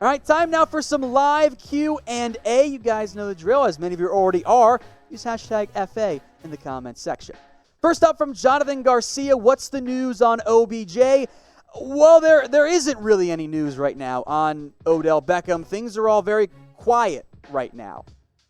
All right, time now for some live Q&A. You guys know the drill, as many of you already are. Use hashtag FA in the comments section. First up from Jonathan Garcia, what's the news on OBJ? Well, there isn't really any news right now on Odell Beckham. Things are all very quiet right now,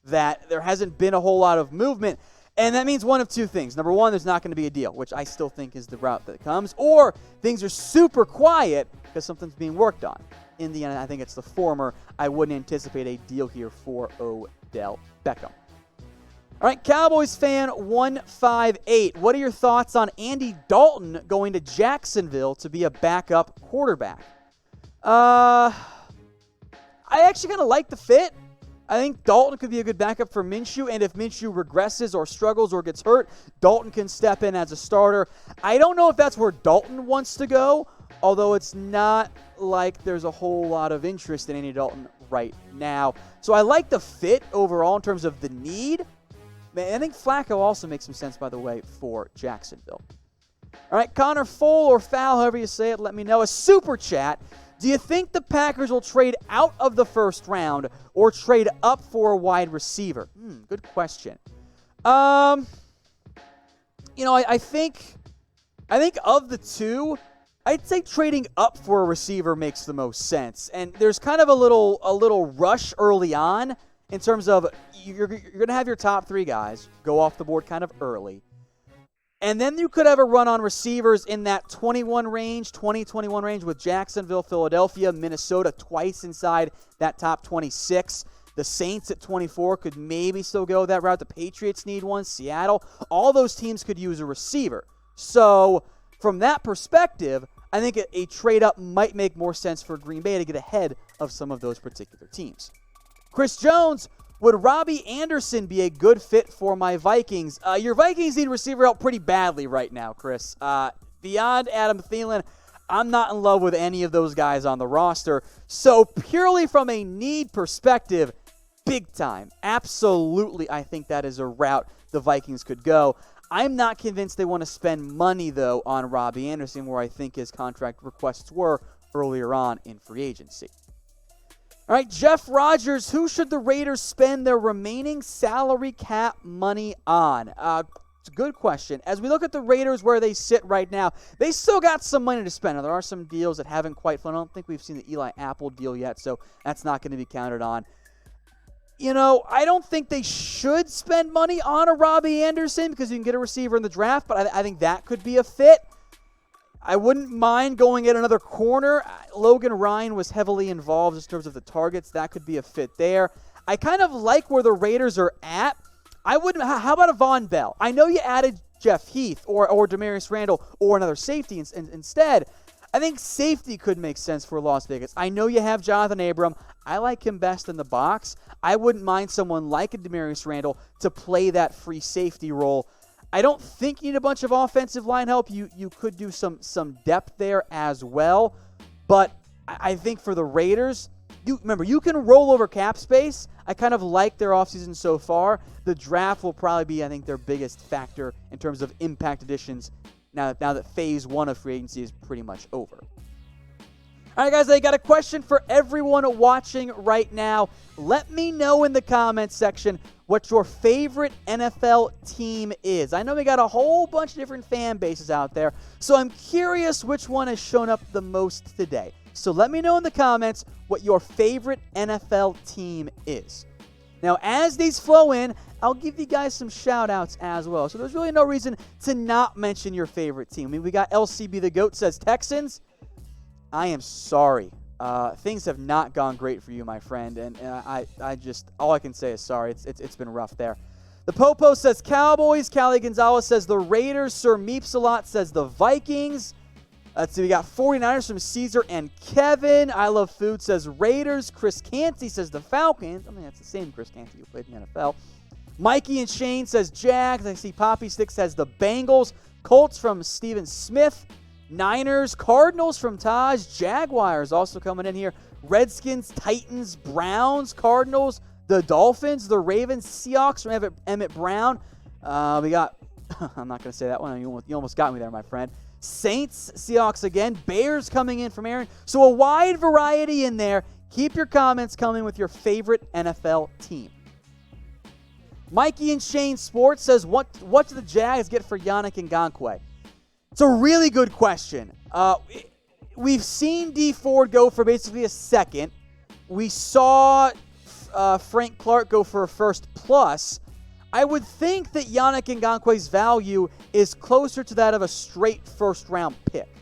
that there hasn't been a whole lot of movement. And that means one of two things. Number one, there's not going to be a deal, which I still think is the route that comes. Or things are super quiet because something's being worked on. In the end, I think it's the former. I wouldn't anticipate a deal here for Odell Beckham. All right, Cowboys fan 158. What are your thoughts on Andy Dalton going to Jacksonville to be a backup quarterback? I actually kind of like the fit. I think Dalton could be a good backup for Minshew, and if Minshew regresses or struggles or gets hurt, Dalton can step in as a starter. I don't know if that's where Dalton wants to go, although it's not like there's a whole lot of interest in Andy Dalton right now. So I like the fit overall in terms of the need. I think Flacco also makes some sense, by the way, for Jacksonville. All right, Connor Fowl or Fowl, however you say it, let me know. A super chat. Do you think the Packers will trade out of the first round or trade up for a wide receiver? Good question. I think of the two, I'd say trading up for a receiver makes the most sense. And there's kind of a little rush early on in terms of you're going to have your top three guys go off the board kind of early. And then you could have a run on receivers in that 21 range, 20-21 range with Jacksonville, Philadelphia, Minnesota twice inside that top 26. The Saints at 24 could maybe still go that route. The Patriots need one. Seattle. All those teams could use a receiver. So from that perspective, I think a trade-up might make more sense for Green Bay to get ahead of some of those particular teams. Chris Jones, would Robby Anderson be a good fit for my Vikings? Your Vikings need receiver help pretty badly right now, Chris. Beyond Adam Thielen, I'm not in love with any of those guys on the roster. So purely from a need perspective, big time. Absolutely, I think that is a route the Vikings could go. I'm not convinced they want to spend money, though, on Robby Anderson, where I think his contract requests were earlier on in free agency. All right, Jeff Rogers, who should the Raiders spend their remaining salary cap money on? It's a good question. As we look at the Raiders where they sit right now, they still got some money to spend. Now, there are some deals that haven't quite flown. I don't think we've seen the Eli Apple deal yet, so that's not going to be counted on. I don't think they should spend money on a Robby Anderson because you can get a receiver in the draft, but I think that could be a fit. I wouldn't mind going at another corner. Logan Ryan was heavily involved in terms of the targets. That could be a fit there. I kind of like where the Raiders are at. How about a Von Bell? I know you added Jeff Heath or Demarius Randall or another safety instead. I think safety could make sense for Las Vegas. I know you have Jonathan Abram. I like him best in the box. I wouldn't mind someone like a Demarius Randall to play that free safety role. I don't think you need a bunch of offensive line help. You could do some depth there as well. But I think for the Raiders, you can roll over cap space. I kind of like their offseason so far. The draft will probably be, I think, their biggest factor in terms of impact additions now that phase one of free agency is pretty much over. All right, guys, I got a question for everyone watching right now. Let me know in the comments section what your favorite NFL team is. I know we got a whole bunch of different fan bases out there, so I'm curious which one has shown up the most today. So let me know in the comments what your favorite NFL team is. Now, as these flow in, I'll give you guys some shout-outs as well. So there's really no reason to not mention your favorite team. I mean, we got LCB the GOAT says Texans. I am sorry. Things have not gone great for you, my friend, and I just all I can say is sorry. It's been rough there. The Popo says Cowboys. Callie Gonzalez says the Raiders. Sir Meeps-a-lot says the Vikings. Let's see, we got 49ers from Caesar and Kevin. I Love Food says Raiders. Chris Canty says the Falcons. I mean, that's the same Chris Canty who played in the NFL. Mikey and Shane says Jags. I see Poppy Stick says the Bengals. Colts from Steven Smith. Niners, Cardinals from Taj, Jaguars also coming in here. Redskins, Titans, Browns, Cardinals, the Dolphins, the Ravens, Seahawks from Emmett Brown. We got, I'm not going to say that one. You almost got me there, my friend. Saints, Seahawks again. Bears coming in from Aaron. So a wide variety in there. Keep your comments coming with your favorite NFL team. Mikey and Shane Sports says, what do the Jags get for Yannick and Gonk? It's a really good question. We've seen D Ford go for basically a second. We saw Frank Clark go for a first plus. I would think that Yannick Ngakwe's value is closer to that of a straight first-round pick.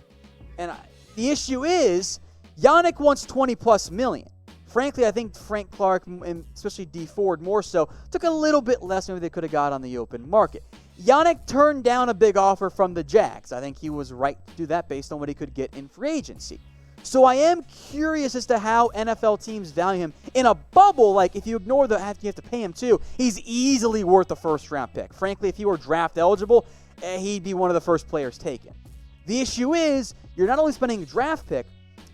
And the issue is, Yannick wants 20-plus million. Frankly, I think Frank Clark, and especially D Ford more so, took a little bit less than they could have got on the open market. Yannick turned down a big offer from the Jags. I think he was right to do that based on what he could get in free agency. So I am curious as to how NFL teams value him. In a bubble, like if you ignore the you have to pay him too, he's easily worth a first-round pick. Frankly, if he were draft eligible, he'd be one of the first players taken. The issue is, you're not only spending a draft pick,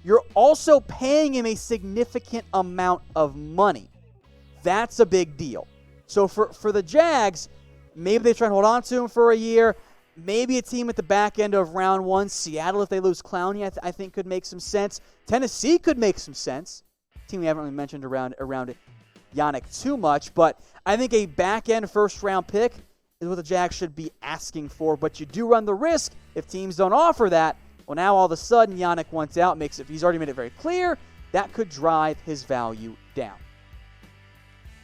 you're also paying him a significant amount of money. That's a big deal. So for the Jags, maybe they try and hold on to him for a year. Maybe a team at the back end of round one. Seattle, if they lose Clowney, I think could make some sense. Tennessee could make some sense. Team we haven't really mentioned around Yannick too much. But I think a back end first-round pick is what the Jags should be asking for. But you do run the risk if teams don't offer that. Well, now all of a sudden Yannick wants out. He's already made it very clear. That could drive his value down.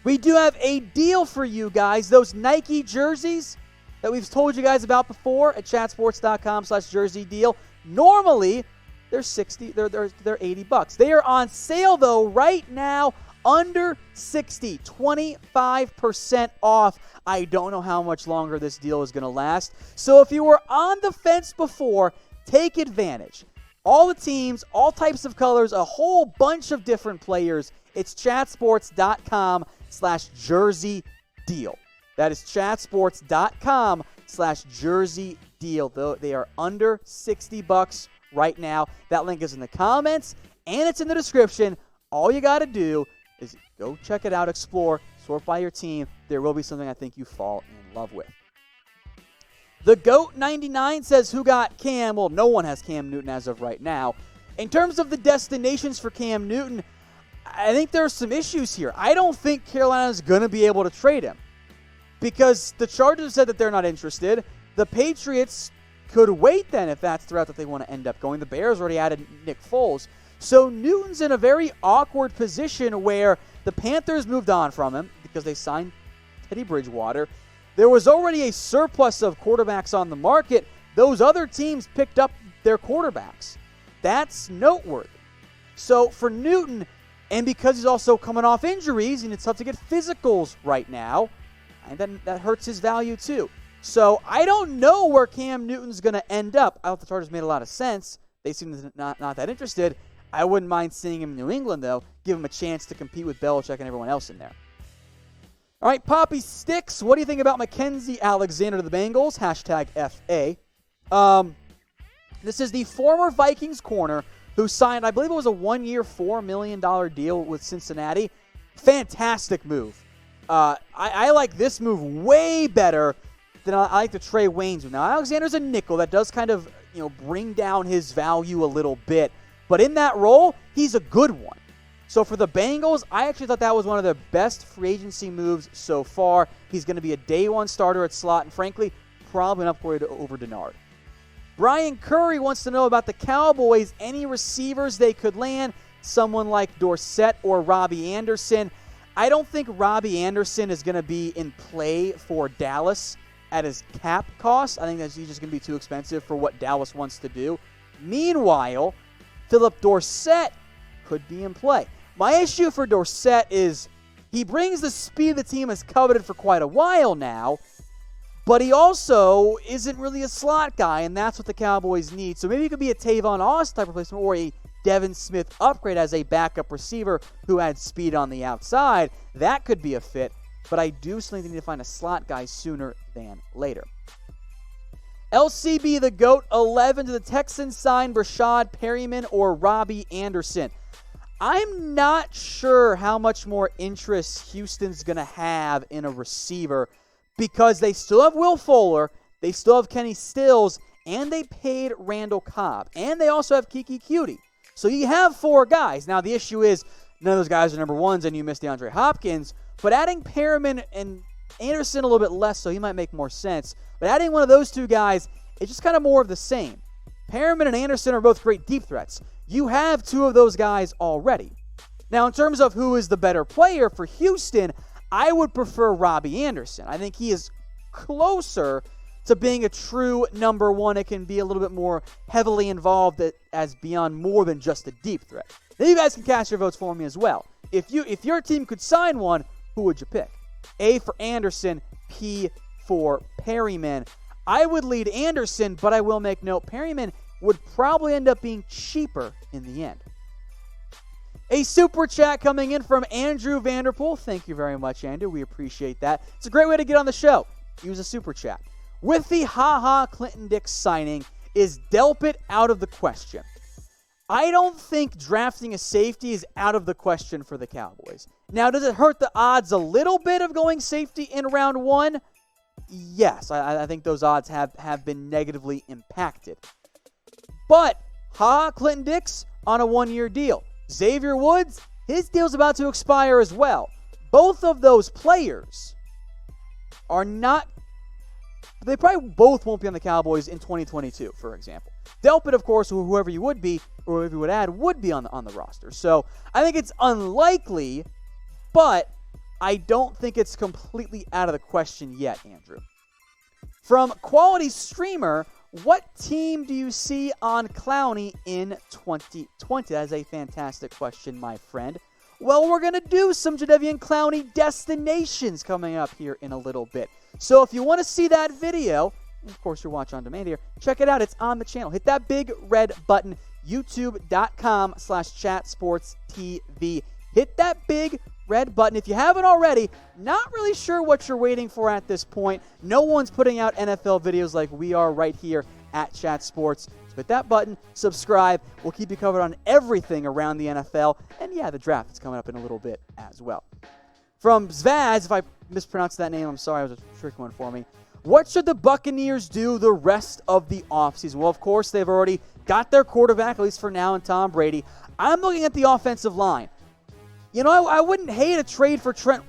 We do have a deal for you guys. Those Nike jerseys that we've told you guys about before at chatsports.com/jersey deal. Normally, they're $80. They are on sale though right now, under $60, 25% off. I don't know how much longer this deal is going to last. So if you were on the fence before, take advantage. All the teams, all types of colors, a whole bunch of different players. It's chatsports.com/jersey deal. That is chatsports.com/jersey deal. Though they are under $60 right now. That link is in the comments and it's in the description. All you got to do is go check it out, explore, sort by your team. There will be something I think you fall in love with. The GOAT99 says, who got Cam? Well, no one has Cam Newton as of right now. In terms of the destinations for Cam Newton, I think there are some issues here. I don't think Carolina is going to be able to trade him because the Chargers said that they're not interested. The Patriots could wait then if that's the route that they want to end up going. The Bears already added Nick Foles. So Newton's in a very awkward position where the Panthers moved on from him because they signed Teddy Bridgewater. There was already a surplus of quarterbacks on the market. Those other teams picked up their quarterbacks. That's noteworthy. So for Newton, and because he's also coming off injuries and it's tough to get physicals right now, and then that hurts his value too. So I don't know where Cam Newton's going to end up. I thought the Chargers made a lot of sense. They seem not that interested. I wouldn't mind seeing him in New England, though. Give him a chance to compete with Belichick and everyone else in there. All right, Poppy Sticks, what do you think about McKenzie Alexander to the Bengals? #FA. This is the former Vikings corner who signed, I believe it was a one-year, $4 million deal with Cincinnati. Fantastic move. I like this move way better than I like the Trey Waynes move. Now, Alexander's a nickel. That does kind of bring down his value a little bit. But in that role, he's a good one. So for the Bengals, I actually thought that was one of the best free agency moves so far. He's going to be a day one starter at slot, and frankly, probably an upgrade over Denard. Brian Curry wants to know about the Cowboys, any receivers they could land, someone like Dorsett or Robby Anderson. I don't think Robby Anderson is going to be in play for Dallas at his cap cost. I think he's just going to be too expensive for what Dallas wants to do. Meanwhile, Phillip Dorsett could be in play. My issue for Dorsett is he brings the speed the team has coveted for quite a while now, but he also isn't really a slot guy, and that's what the Cowboys need. So maybe he could be a Tavon Austin type replacement or a Devin Smith upgrade as a backup receiver who adds speed on the outside. That could be a fit, but I do still think they need to find a slot guy sooner than later. LCB the GOAT 11 to the Texans sign Breshad, Perryman, or Robby Anderson. I'm not sure how much more interest Houston's going to have in a receiver because they still have Will Fuller, they still have Kenny Stills, and they paid Randall Cobb. And they also have Kiki Cutie. So you have four guys. Now the issue is none of those guys are number ones, and you miss DeAndre Hopkins. But adding Perriman and Anderson a little bit less, so he might make more sense. But adding one of those two guys, it's just kind of more of the same. Perriman and Anderson are both great deep threats. You have two of those guys already. Now, in terms of who is the better player for Houston, I would prefer Robby Anderson. I think he is closer to being a true number one. It can be a little bit more heavily involved as beyond more than just a deep threat. Then you guys can cast your votes for me as well. If your team could sign one, who would you pick? A for Anderson, P for Perryman. I would lead Anderson, but I will make note, Perryman would probably end up being cheaper in the end. A super chat coming in from Andrew Vanderpool. Thank you very much, Andrew. We appreciate that. It's a great way to get on the show. Use a super chat. With the Clinton Dix signing, is Delpit out of the question? I don't think drafting a safety is out of the question for the Cowboys. Now, does it hurt the odds a little bit of going safety in round one? Yes, I think those odds have been negatively impacted. But Clinton Dix on a one-year deal. Xavier Woods, his deal's about to expire as well. Both of those players are not, they probably both won't be on the Cowboys in 2022, for example. Delpit, of course, or whoever you would be, or whoever you would add, would be on the roster. So I think it's unlikely, but I don't think it's completely out of the question yet, Andrew. From Quality Streamer, what team do you see on Clowney in 2020? That is a fantastic question, my friend. Well, we're going to do some Jadeveon Clowney destinations coming up here in a little bit. So if you want to see that video, of course you're watching on demand here, check it out. It's on the channel. Hit that big red button, youtube.com/chatsportstv. Hit that big red button. If you haven't already, not really sure what you're waiting for at this point. No one's putting out NFL videos like we are right here at Chat Sports. So hit that button, subscribe. We'll keep you covered on everything around the NFL. And yeah, the draft is coming up in a little bit as well. From Zvaz, if I mispronounced that name, I'm sorry, it was a trick one for me. What should the Buccaneers do the rest of the offseason? Well, of course, they've already got their quarterback, at least for now, in Tom Brady. I'm looking at the offensive line. You know, I wouldn't hate a trade for Trent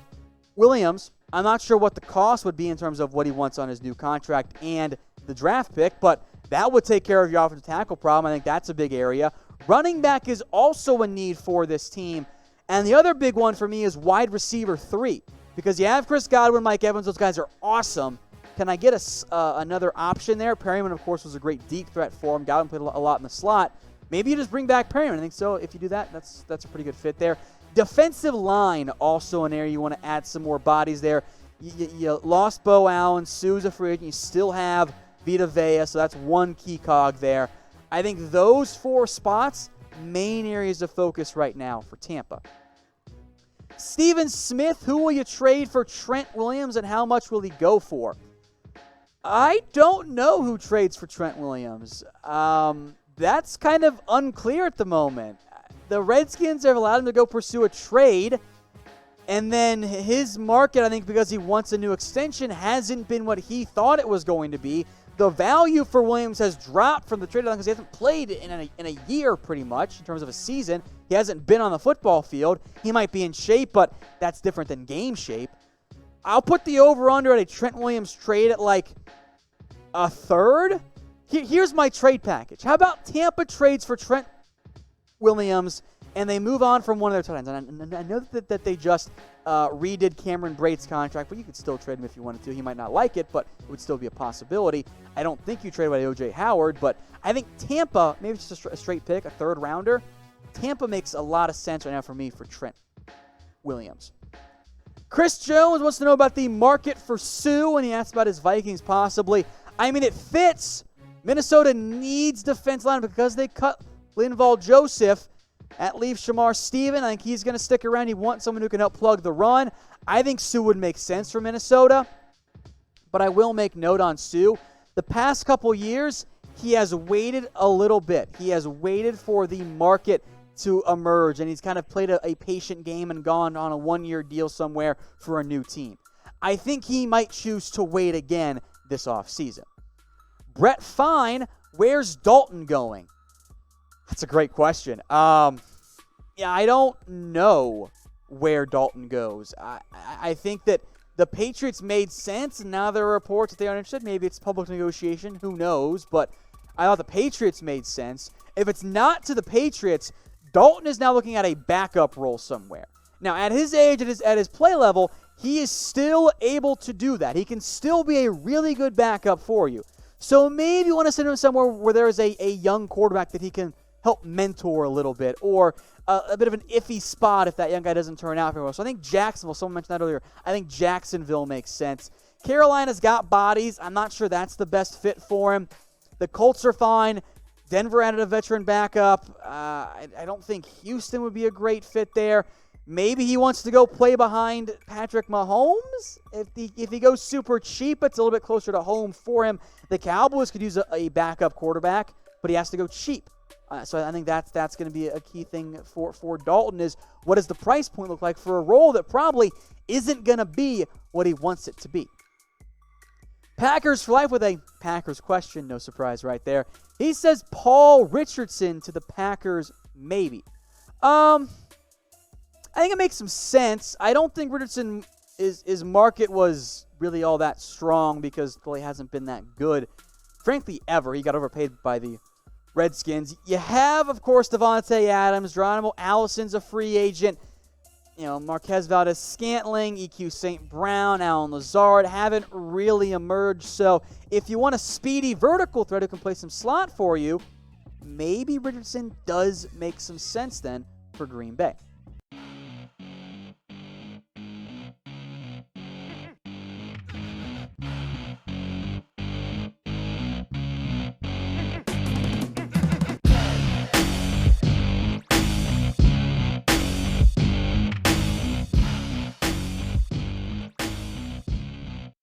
Williams. I'm not sure what the cost would be in terms of what he wants on his new contract and the draft pick, but that would take care of your offensive tackle problem. I think that's a big area. Running back is also a need for this team. And the other big one for me is wide receiver 3, because you have Chris Godwin, Mike Evans. Those guys are awesome. Can I get another option there? Perryman, of course, was a great deep threat for him. Godwin played a lot in the slot. Maybe you just bring back Perryman. I think so. If you do that, that's a pretty good fit there. Defensive line, also an area you want to add some more bodies there. You lost Bo Allen, Sue's a free agent. You still have Vita Vea, so that's one key cog there. I think those 4 spots, main areas of focus right now for Tampa. Steven Smith, who will you trade for Trent Williams, and how much will he go for? I don't know who trades for Trent Williams. That's kind of unclear at the moment. The Redskins have allowed him to go pursue a trade, and then his market, I think because he wants a new extension, hasn't been what he thought it was going to be. The value for Williams has dropped from the trade deadline because he hasn't played in a year pretty much in terms of a season. He hasn't been on the football field. He might be in shape, but that's different than game shape. I'll put the over-under at a Trent Williams trade at like a third. Here's my trade package. How about Tampa trades for Trent Williams, and they move on from one of their tight ends? And I know that they just redid Cameron Brate's contract, but you could still trade him if you wanted to. He might not like it, but it would still be a possibility. I don't think you trade away OJ Howard, but I think Tampa, maybe it's just a straight pick, a third rounder. Tampa makes a lot of sense right now for me for Trent Williams. Chris Jones wants to know about the market for Sue, and he asks about his Vikings possibly. I mean, it fits. Minnesota needs defense line because they cut Linval Joseph. That leaves Shamar Stephen. I think he's going to stick around. He wants someone who can help plug the run. I think Sue would make sense for Minnesota, but I will make note on Sue. The past couple years, he has waited a little bit. He has waited for the market to emerge, and he's kind of played a patient game and gone on a one-year deal somewhere for a new team. I think he might choose to wait again this offseason. Brett Fine, where's Dalton going? That's a great question. Yeah, I don't know where Dalton goes. I think that the Patriots made sense, and now there are reports that they aren't interested. Maybe it's public negotiation. Who knows? But I thought the Patriots made sense. If it's not to the Patriots, Dalton is now looking at a backup role somewhere. Now, at his age, at his play level, he is still able to do that. He can still be a really good backup for you. So maybe you want to send him somewhere where there is a young quarterback that he can help mentor a little bit, or a bit of an iffy spot if that young guy doesn't turn out very well. So I think Jacksonville, someone mentioned that earlier, I think Jacksonville makes sense. Carolina's got bodies. I'm not sure that's the best fit for him. The Colts are fine. Denver added a veteran backup. I don't think Houston would be a great fit there. Maybe he wants to go play behind Patrick Mahomes. If he goes super cheap, it's a little bit closer to home for him. The Cowboys could use a backup quarterback, but he has to go cheap. So I think that's going to be a key thing for Dalton is what does the price point look like for a role that probably isn't going to be what he wants it to be. Packers for life with a Packers question. No surprise right there. He says Paul Richardson to the Packers, maybe. I think it makes some sense. I don't think Richardson, his market was really all that strong because he hasn't been that good, frankly, ever. He got overpaid by the Redskins. You have, of course, Devontae Adams. Geronimo Allison's a free agent. Marquez Valdez-Scantling, EQ St. Brown, Allen Lazard haven't really emerged. So if you want a speedy vertical threat who can play some slot for you, maybe Richardson does make some sense then for Green Bay.